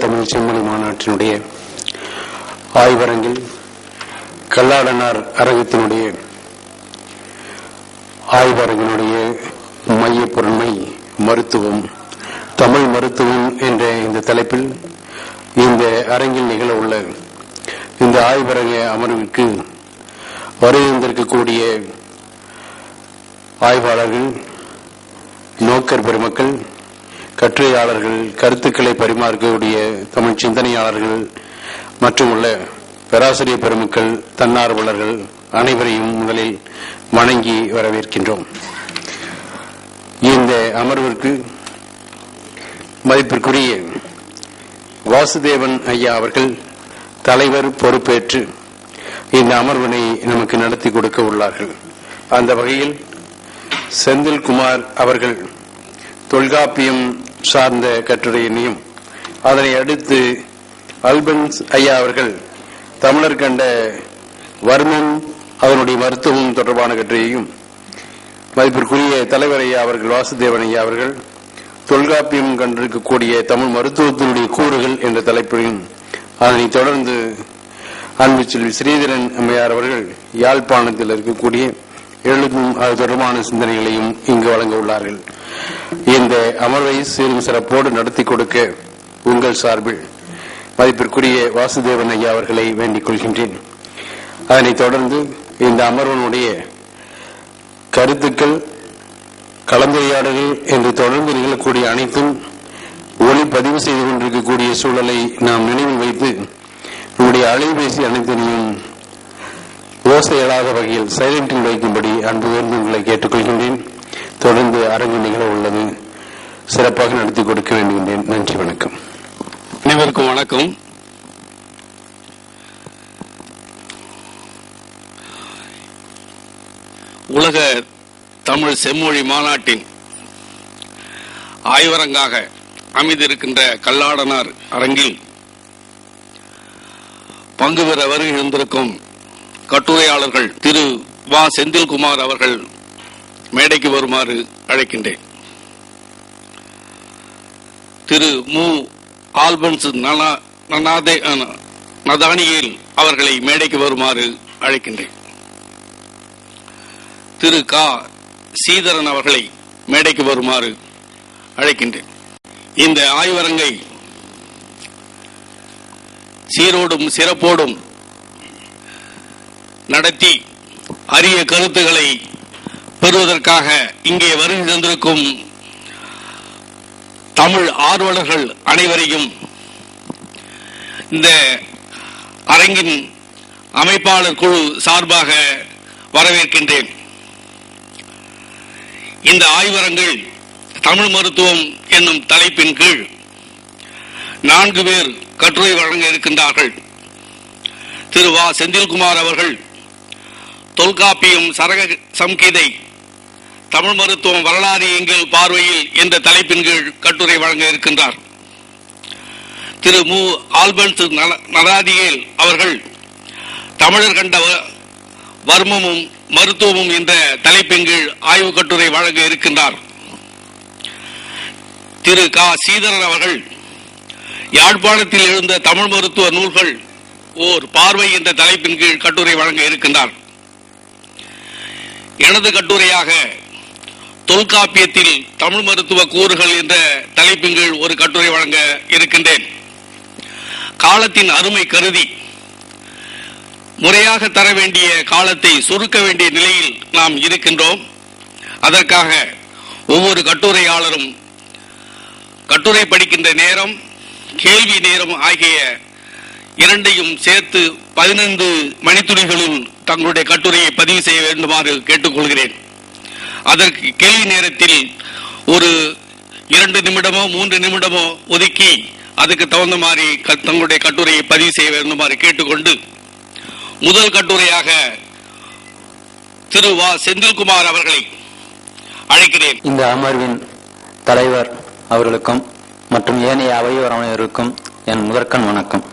தமிழ் செம்மொழி மாநாட்டினுடைய ஆய்வரங்கில் கல்லாடனார் அரங்கத்தினுடைய ஆய்வரங்கினுடைய மைய பொருண்மை மருத்துவம், தமிழ் மருத்துவம் என்ற இந்த தலைப்பில் இந்த அரங்கில் நிகழ உள்ள இந்த ஆய்வரங்க அமர்வுக்கு வருகின்றிருக்கக்கூடிய ஆய்வாளர்கள், நோக்கர் பெருமக்கள், கட்டுரையாளர்கள், கருத்துக்களை பரிமாறக்கூடிய தமிழ் சிந்தனையாளர்கள் மற்றும் உள்ள பேராசிரியர் பெருமக்கள், தன்னார்வலர்கள் அனைவரையும் முதலில் வணங்கி வரவேற்கின்றோம். இந்த அமர்விற்கு மதிப்பிற்குரிய வாசுதேவன் ஐயா அவர்கள் தலைவர் பொறுப்பேற்று இந்த அமர்வினை நமக்கு நடத்தி கொடுக்க உள்ளார்கள். அந்த வகையில் செந்தில்குமார் அவர்கள் தொல்காப்பியம் சார்ந்த கட்டுரையினையும், அதனை அடுத்து அல்பன்ஸ் ஐயா அவர்கள் தமிழர் கண்ட வர்மம் அதனுடைய மருத்துவம் தொடர்பான கட்டுரையையும், மதிப்பிற்குரிய தலைவர் ஐயா அவர்கள் வாசுதேவன் ஐயா அவர்கள் தொல்காப்பியம் கண்டிருக்கக்கூடிய தமிழ் மருத்துவத்தினுடைய கூறுகள் என்ற தலைப்பையும், அதனைத் தொடர்ந்து அன்பு செல்வி ஸ்ரீதரன் அம்மையார் அவர்கள் யாழ்ப்பாணத்தில் இருக்கக்கூடிய எழுதும் அது தொடர்பான சிந்தனைகளையும் இங்கு வழங்க உள்ளார்கள். இந்த அமர்வை சீரும் சிறப்போடு நடத்தி கொடுக்க உங்கள் சார்பில் மதிப்பிற்குரிய வாசுதேவன் ஐயா அவர்களை வேண்டிக் கொள்கின்றேன். அதனைத் தொடர்ந்து இந்த அமர்வனுடைய கருத்துக்கள், கலந்துரையாடல்கள் என்று தொடர்ந்து நிகழக்கூடிய அனைத்தும் ஒளிப்பதிவு செய்து கொண்டிருக்கக்கூடிய சூழலை நாம் நினைவில் வைத்து நம்முடைய அலைபேசி அனைத்தினையும் ஓசை எழாத வகையில் சைலண்டில் வைக்கும்படி அன்பு கூர்ந்து உங்களை கேட்டுக்கொள்கின்றேன். தொடர்ந்து அரங்கு நிகழ உள்ளது, சிறப்பாக நடத்தி கொடுக்க வேண்டுகின்றேன். நன்றி, வணக்கம். அனைவருக்கும் வணக்கம். உலக தமிழ் செம்மொழி மாநாட்டின் ஆய்வரங்காக அமைந்திருக்கின்ற கல்லாடனார் அரங்கில் பங்கு பெற வருகின்றிருக்கும் கட்டுரையாளர்கள் திரு வா செந்தில்குமார் அவர்கள் மேடைக்கு வருமாறு அழைக்கின்றேன். திரு மு ஆல்பன்ஸ் நதானியேல் அவர்களை மேடைக்கு வருமாறு அழைக்கின்றேன். திரு கா சீதரன் அவர்களை மேடைக்கு வருமாறு அழைக்கின்றேன். இந்த ஆய்வரங்கை சீரோடும் சிறப்போடும் நடத்தி அரிய கருத்துக்களை பெறுவதற்காக இங்கே வருகை தந்திருக்கும் தமிழ் ஆர்வலர்கள் அனைவரையும் இந்த அரங்கின் அமைப்பாளர் குழு சார்பாக வரவேற்கின்றேன். இந்த ஆய்வரங்கில் தமிழ் மருத்துவம் என்னும் தலைப்பின் கீழ் 4 பேர் கட்டுரை வழங்க இருக்கின்றார்கள். திரு வா செந்தில்குமார் அவர்கள் தொல்காப்பியம் சரக சம்கீதை தமிழ் மருத்துவம் வரலாறு எங்கள் பார்வையில் என்ற தலைப்பின் கீழ் கட்டுரை வழங்க இருக்கின்றார். திரு மு ஆல்பன்ஸ் நதானியேல் அவர்கள் தமிழர் கண்ட வர்மமும் மருத்துவமும் என்ற தலைப்பின் கீழ் ஆய்வு கட்டுரை வழங்க இருக்கின்றார். திரு கா சீதரன் அவர்கள் யாழ்ப்பாணத்தில் எழுந்த தமிழ் மருத்துவ நூல்கள் ஓர் பார்வை என்ற தலைப்பின் கீழ் கட்டுரை வழங்க இருக்கின்றார். எனது கட்டுரையாக தொல்காப்பியத்தில் தமிழ் மருத்துவ கூறுகள் என்ற தலைப்பின் கீழ் ஒரு கட்டுரை வழங்க இருக்கின்றேன். காலத்தின் அருமை கருதி முறையாக தர வேண்டிய காலத்தை சுருக்க வேண்டிய நிலையில் நாம் இருக்கின்றோம். அதற்காக ஒவ்வொரு கட்டுரையாளரும் கட்டுரை படிக்கின்ற நேரம், கேள்வி நேரம் ஆகிய இரண்டையும் சேர்த்து 15 மணித்துளிகளில் தங்களுடைய கட்டுரையை பதிவு செய்ய வேண்டுமாறு கேட்டுக்கொள்கிறேன். அதற்கு கேள்வி நேரத்தில் ஒரு 2 நிமிடமோ 3 நிமிடமோ ஒதுக்கி அதுக்கு தகுந்த மாதிரி தங்களுடைய கட்டுரையை பதிவு செய்ய வேண்டுமாறு கேட்டுக்கொண்டு, முதல் கட்டுரையாக திரு வா செந்தில்குமார் அவர்களை அழைக்கிறேன். இந்த அமர்வின் தலைவர் அவர்களுக்கும் மற்றும் ஏனைய அவையோர் அனைவருக்கும் என் முதற்கண் வணக்கம்.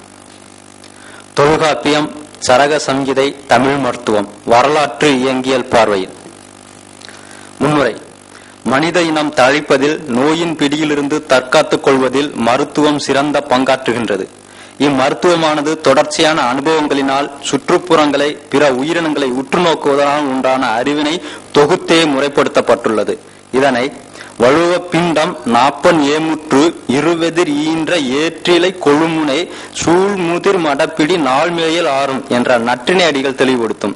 தொல்காப்பியம் சரக சம்ஹிதை தமிழ் மருத்துவம் வரலாற்று இயங்கியல் பார்வையில். முன்னுரை. மனித இனம் தழைப்பதில், நோயின் பிடியிலிருந்து தற்காத்துக் கொள்வதில் மருத்துவம் சிறந்த பங்காற்றுகின்றது. இம்மருத்துவமானது தொடர்ச்சியான அனுபவங்களினால் சுற்றுப்புறங்களை, பிற உயிரினங்களை உற்று நோக்குவதனால் உண்டான அறிவினை தொகுத்தே முறைப்படுத்தப்பட்டுள்ளது. இதனை வலுவ பிண்டம் நாப்பன் ஏமுற்று இருவெதிர் ஈன்ற ஏற்றிலை கொழுமுனை சூழ்முதிர் மடப்பிடி நாள்மேயில் ஆறும் என்ற நற்றினை அடிகள் தெளிவுபடுத்தும்.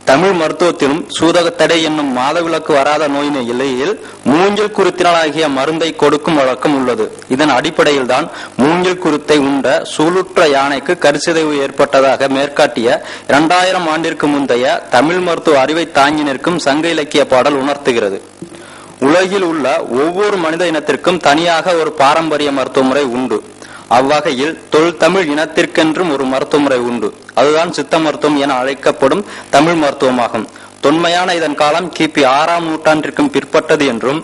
தமிழ் மருத்துவத்திலும் சூதகத்தடை என்னும் மாதவிலக்கு வராத நோயினை இல்லையில் மூங்கில் குருத்தினாலாகிய மருந்தை கொடுக்கும் வழக்கம் உள்ளது. இதன் அடிப்படையில் தான் மூங்கில் குருத்தை உண்ட சூளுற்ற யானைக்கு கருச்சிதைவு ஏற்பட்டதாக மேற்காட்டிய 2000 ஆண்டிற்கு முந்தைய தமிழ் மருத்துவ அறிவை தாங்கி நிற்கும் சங்க இலக்கிய பாடல் உணர்த்துகிறது. உலகில் உள்ள ஒவ்வொரு மனித இனத்திற்கும் தனியாக ஒரு பாரம்பரிய மருத்துவ முறை உண்டு. அவ்வகையில் தொல்தமிழ் இனத்திற்கென்றும் ஒரு மருத்துவ முறை உண்டு. அதுதான் சித்த மருத்துவம் என அழைக்கப்படும் தமிழ் மருத்துவமாகும். தொன்மையான இதன் காலம் கிபி 6ஆம் நூற்றாண்டிற்கும் பிற்பட்டது என்றும்,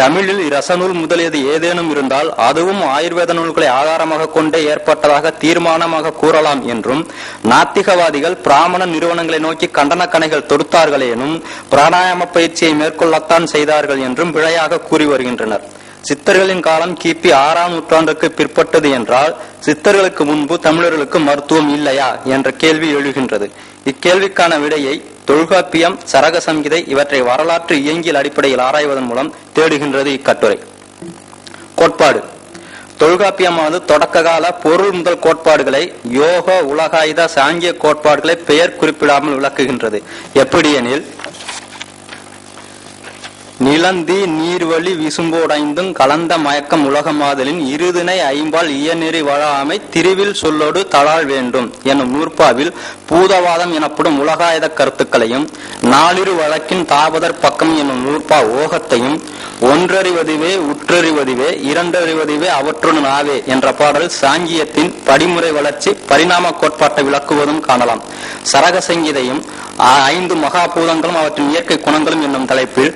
தமிழில் இரசநூல் முதலியது ஏதேனும் இருந்தால் அதுவும் ஆயுர்வேத நூல்களை ஆதாரமாக கொண்டே ஏற்பட்டதாக தீர்மானமாக கூறலாம் என்றும், நாத்திகவாதிகள் பிராமண நிறுவனங்களை நோக்கி கண்டன கணைகள் தொடுத்தார்களேனும் பிராணாயாம பயிற்சியை மேற்கொள்ளத்தான் செய்தார்கள் என்றும் பிழையாக கூறி வருகின்றனர். சித்தர்களின் காலம் கிபி 6ஆம் நூற்றாண்டுக்கு பிற்பட்டது என்றால் சித்தர்களுக்கு முன்பு தமிழர்களுக்கு மருத்துவம் இல்லையா என்ற கேள்வி எழுகின்றது. இக்கேள்விக்கான விடையை தொல்காப்பியம், சரக சம்ஹிதை இவற்றை வரலாற்று இயங்கியல் அடிப்படையில் ஆராய்வதன் மூலம் தேடுகின்றது இக்கட்டுரை. கோட்பாடு. தொல்காப்பியமானது தொடக்க கால பொருள் முதல் கோட்பாடுகளை, யோக, உலகாயுத, சாங்கிய கோட்பாடுகளை பெயர் குறிப்பிடாமல் விளக்குகின்றது. எப்படியெனில், நிலந்தி நீர்வழி விசும்போடைந்தும் கலந்த மயக்கம் உலகமாதலின் இருதினை ஐம்பால் இயநெறி வழாமை திருவில் சொல்லோடு தளால் வேண்டும் என்னும் நூற்பாவில் பூதவாதம் எனப்படும் உலகாயுத கருத்துக்களையும், நாளிரு வழக்கின் தாபதர் பக்கம் என்னும் நூற்பா ஓகத்தையும், ஒன்றறிவதுவே உற்றறிவதுவே இரண்டறிவதுவே அவற்றுடன் ஆவே என்ற பாடல் சாங்கியத்தின் படிமுறை வளர்ச்சி பரிணாம கோட்பாட்டை விளக்குவதும் காணலாம். சரக சங்கீதையும் 5 மகாபூதங்களும் அவற்றின் இயற்கை குணங்களும் என்னும் தலைப்பில்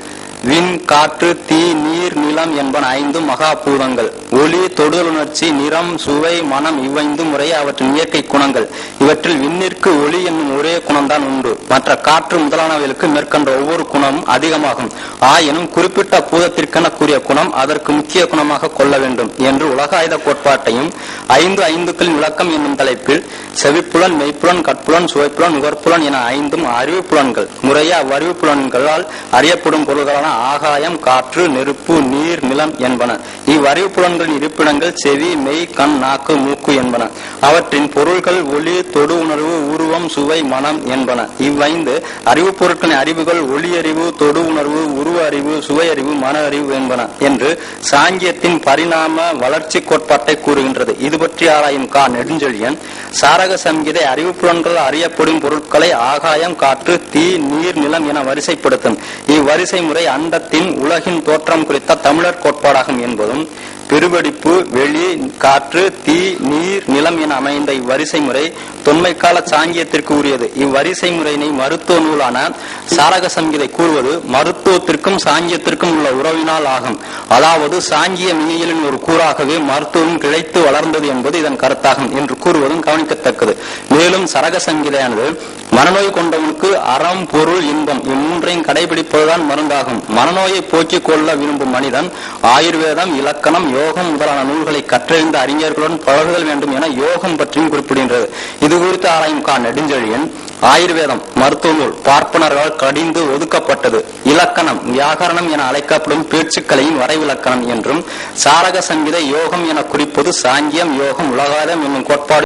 விண், காற்று, தீ, நீர், நிலம் என்பன 5 மகாபூதங்கள். ஒளி, தொடுதலுணர்ச்சி, நிறம், சுவை, மனம் இவ்வைந்து முறையே அவற்றின் இயற்கை குணங்கள். இவற்றில் விண்ணிற்கு ஒளி என்னும் ஒரே குணம்தான் உண்டு. மற்ற காற்று முதலானவைகளுக்கு மேற்கண்ட ஒவ்வொரு குணமும் அதிகமாகும். ஆயினும் குறிப்பிட்ட பூதத்திற்கென கூறிய குணம் அதற்கு முக்கிய குணமாக கொள்ள வேண்டும் என்று உலகாயுத கோட்பாட்டையும் 5 ஐந்துக்களின் விளக்கம் என்னும் தலைப்பில் செவிப்புலன், மெய்ப்புலன், கட்புலன், சுவைப்புலன், நுகர்ப்புலன் என 5 அறிவு புலன்கள் முறையே அவ்வறிவு புலன்களால் அறியப்படும் பொருள்களான ஆகாயம், காற்று, நெருப்பு, நீர், நிலம் என்பன. இவ்வறிவு புலன்களின் இருப்பிடங்கள் செவி, மெய், கண், நாக்கு, மூக்கு என்பன. அவற்றின் பொருள்கள் ஒளி, தொடு உணர்வு, உருவம், சுவை, மனம் என்பன. இவ்வைந்து அறிவு பொருட்களின் அறிவுகள் ஒளி அறிவு, தொடு உணர்வு, உருவ அறிவு, சுவை அறிவு, மன அறிவு என்பன என்று சாங்கியத்தின் பரிணாம வளர்ச்சி கோட்பாட்டை கூறுகின்றது. இது பற்றி ஆராயும் கா. நெடுஞ்செழியன் சாரக சம்ஹிதை அறிவு புலன்கள் அறியப்படும் பொருட்களை ஆகாயம், காற்று, தீ, நீர், நிலம் என வரிசைப்படுத்தும். இவ்வரிசை முறை அண்டத்தின் உலகின் தோற்றம் குறித்த தமிழர் கோட்பாடாகும் என்பதும், பெருவெடிப்பு, வெளி, காற்று, தீ, நீர், நிலம் என அமைந்த இவ்வரிசை முறை தொன்மை கால சாங்கியத்திற்கு உரியது. இவ்வரிசை முறையினை மருத்துவ நூலான சாரக சம்ஹிதை கூறுவது மருத்துவத்திற்கும் சாங்கியத்திற்கும் உள்ள உறவினால் ஆகும். அதாவது சாங்கிய மெய்யியலின் ஒரு கூறாகவே மருத்துவம் கிளைத்து வளர்ந்தது என்பது இதன் கருத்தாகும் என்று கூறுவதும் கவனிக்கத்தக்கது. மேலும் சரக சம்ஹிதையானது மனநோய் கொண்டவனுக்கு அறம், பொருள், இன்பம் இம்மூன்றையும் கடைபிடிப்பதுதான் மருந்தாகும். மனநோயை போக்கிக் கொள்ள விரும்பும் மனிதன் ஆயுர்வேதம், இலக்கணம், யோகம் முதலான நூல்களை கற்றறிந்த அறிஞர்களுடன் பழகுதல் வேண்டும் என யோகம் பற்றியும் குறிப்பிடுகின்றது. இது குறித்து ஆராயும் கா. நெடுஞ்செழியன் ஆயுர்வேதம் மருத்துவ நூல் பார்ப்பனர்களால் கடிந்து ஒதுக்கப்பட்டது. இலக்கணம் வியாகரணம் என அழைக்கப்படும் பேச்சுக்களையும் வரைவிலக்கணம் என்றும், சாரக சம்ஹிதை யோகம் என குறிப்பது சாங்கியம், யோகம், உலகாயுதம் என்னும் கோட்பாடு